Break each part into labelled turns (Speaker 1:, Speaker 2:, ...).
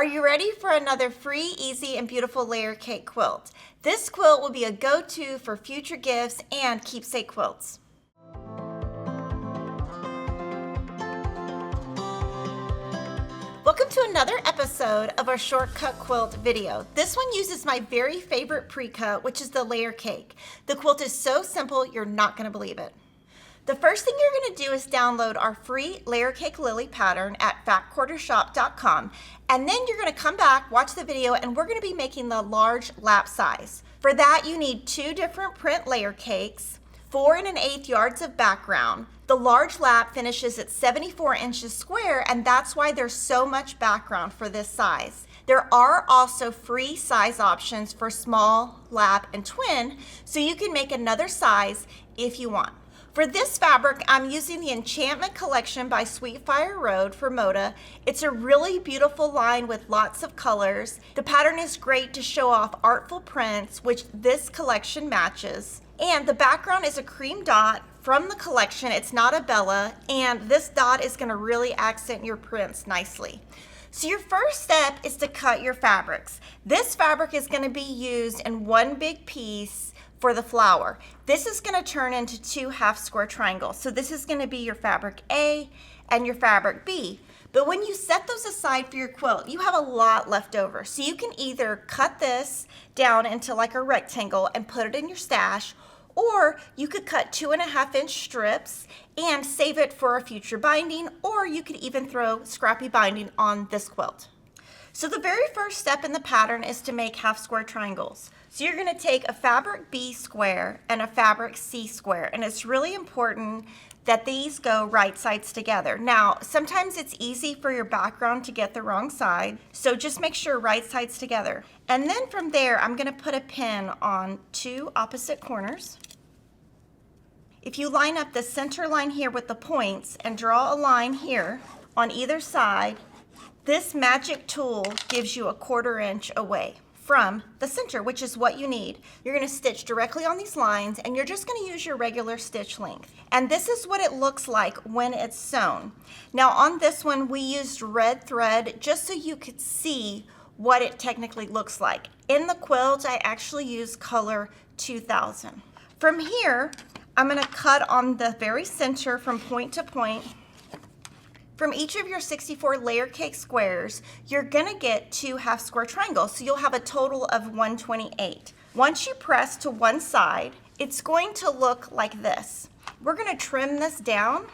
Speaker 1: Are you ready for another free, easy, and beautiful layer cake quilt? This quilt will be a go-to for future gifts and keepsake quilts. Welcome to another episode of our Shortcut Quilt video. This one uses my very favorite pre-cut, which is the layer cake. The quilt is so simple, you're not going to believe it. The first thing you're going to do is download our free layer cake lily pattern at fatquartershop.com, and then you're going to come back, watch the video, and we're going to be making the large lap size. For that, you need 2 different print layer cakes, 4 1/8 yards of background. The large lap finishes at 74 inches square, and that's why there's so much background for this size. There are also free size options for small, lap, and twin, so you can make another size if you want. For this fabric, I'm using the Enchantment collection by Sweetfire for Moda. It's a really beautiful line with lots of colors. The pattern is great to show off artful prints, which this collection matches. And the background is a cream dot from the collection. It's not a Bella, and this dot is going to really accent your prints nicely. So your first step is to cut your fabrics. This fabric is going to be used in one big piece for the flower. This is going to turn into 2 half square triangles. So this is going to be your fabric A and your fabric B. But when you set those aside for your quilt, you have a lot left over. So you can either cut this down into like a rectangle and put it in your stash, or you could cut 2.5 inch strips and save it for a future binding, or you could even throw scrappy binding on this quilt. So the very first step in the pattern is to make half square triangles. So you're going to take a fabric B square and a fabric C square, and it's really important that these go right sides together. Now, sometimes it's easy for your background to get the wrong side, so just make sure right sides together. And then from there, I'm going to put a pin on 2 opposite corners. If you line up the center line here with the points and draw a line here on either side, this magic tool gives you a 1/4 inch away from the center, which is what you need. You're going to stitch directly on these lines, and you're just going to use your regular stitch length. And this is what it looks like when it's sewn. Now on this one, we used red thread just so you could see what it technically looks like. In the quilt, I actually used color 2000. From here, I'm going to cut on the very center from point to point. From each of your 64 layer cake squares, you're going to get 2 half square triangles, so you'll have a total of 128. Once you press to one side, it's going to look like this. We're going to trim this down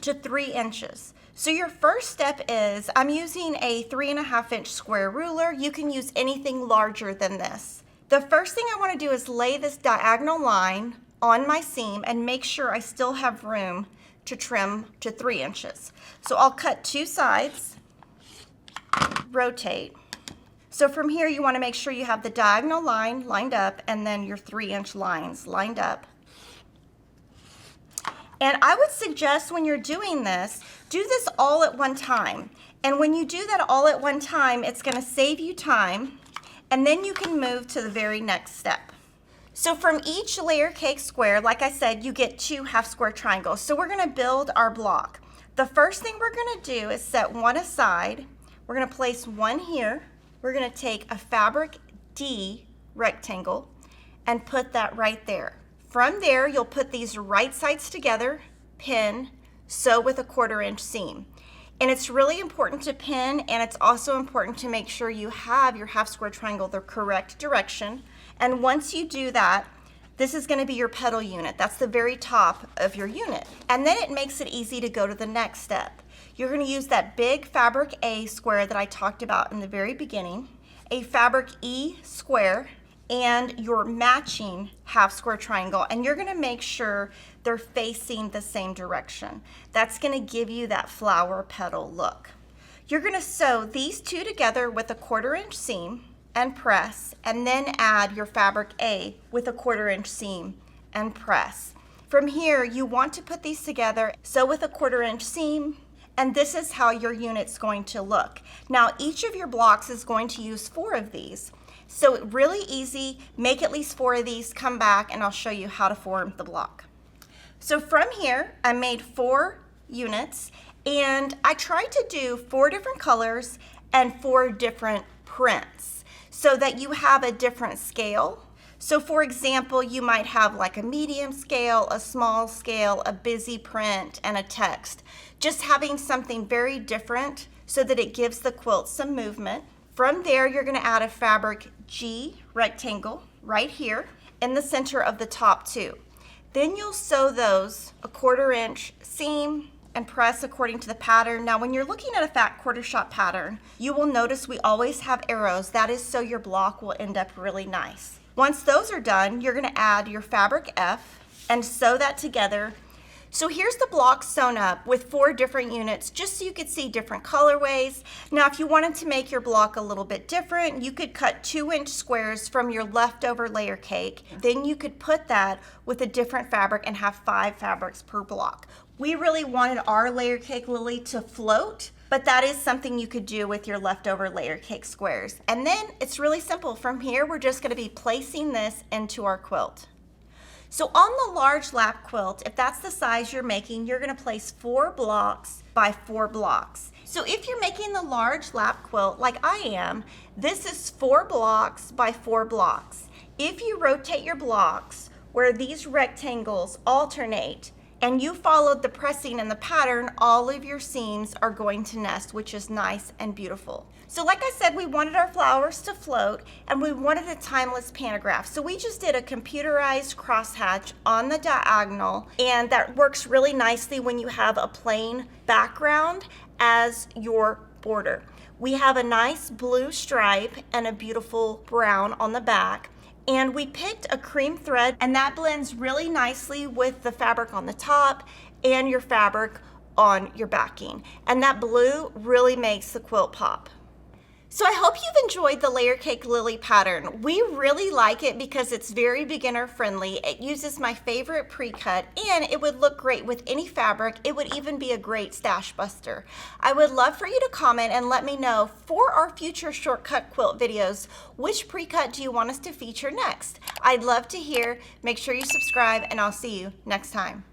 Speaker 1: to 3 inches. So your first step is, I'm using a 3.5 inch square ruler. You can use anything larger than this. The first thing I want to do is lay this diagonal line on my seam and make sure I still have room to trim to 3 inches. So I'll cut 2 sides, rotate. So from here you want to make sure you have the diagonal line lined up and then your 3 inch lines lined up. And I would suggest when you're doing this, do this all at one time. And when you do that all at one time, it's going to save you time, and then you can move to the very next step. So from each layer cake square, like I said, you get 2 half square triangles. So we're going to build our block. The first thing we're going to do is set one aside. We're going to place one here. We're going to take a fabric D rectangle and put that right there. From there, you'll put these right sides together, pin, sew with a 1/4 inch seam. And it's really important to pin, and it's also important to make sure you have your half square triangle the correct direction. And once you do that, this is going to be your petal unit. That's the very top of your unit. And then it makes it easy to go to the next step. You're going to use that big fabric A square that I talked about in the very beginning, a fabric E square, and your matching half square triangle. And you're going to make sure they're facing the same direction. That's going to give you that flower petal look. You're going to sew these 2 together with a 1/4 inch seam and press, and then add your fabric A with a 1/4 inch seam and press. From here, you want to put these together, sew with a 1/4 inch seam, and this is how your unit's going to look. Now, each of your blocks is going to use 4 of these. So really easy, make at least 4 of these, come back, and I'll show you how to form the block. So from here, I made 4 units, and I tried to do 4 different colors and 4 different prints so that you have a different scale. So for example, you might have like a medium scale, a small scale, a busy print, and a text. Just having something very different so that it gives the quilt some movement. From there, you're going to add a fabric G rectangle right here in the center of the top 2. Then you'll sew those a 1/4 inch seam and press according to the pattern. Now when you're looking at a fat quarter shot pattern, you will notice we always have arrows. That is so your block will end up really nice. Once those are done, you're going to add your fabric F and sew that together. So here's the block sewn up with 4 different units, just so you could see different colorways. Now if you wanted to make your block a little bit different, you could cut 2-inch squares from your leftover layer cake. Then you could put that with a different fabric and have 5 fabrics per block. We really wanted our layer cake lily to float, but that is something you could do with your leftover layer cake squares. And then it's really simple. From here, we're just going to be placing this into our quilt. So on the large lap quilt, if that's the size you're making, you're going to place 4 blocks by 4 blocks. So if you're making the large lap quilt like I am, this is 4 blocks by 4 blocks. If you rotate your blocks where these rectangles alternate, and you followed the pressing and the pattern, all of your seams are going to nest, which is nice and beautiful. So like I said, we wanted our flowers to float and we wanted a timeless pantograph. So we just did a computerized crosshatch on the diagonal, and that works really nicely when you have a plain background as your border. We have a nice blue stripe and a beautiful brown on the back. And we picked a cream thread, and that blends really nicely with the fabric on the top and your fabric on your backing. And that blue really makes the quilt pop. So I hope you've enjoyed the layer cake lily pattern. We really like it because it's very beginner friendly. It uses my favorite pre-cut, and it would look great with any fabric. It would even be a great stash buster. I would love for you to comment and let me know for our future shortcut quilt videos, which pre-cut do you want us to feature next? I'd love to hear. Make sure you subscribe, and I'll see you next time.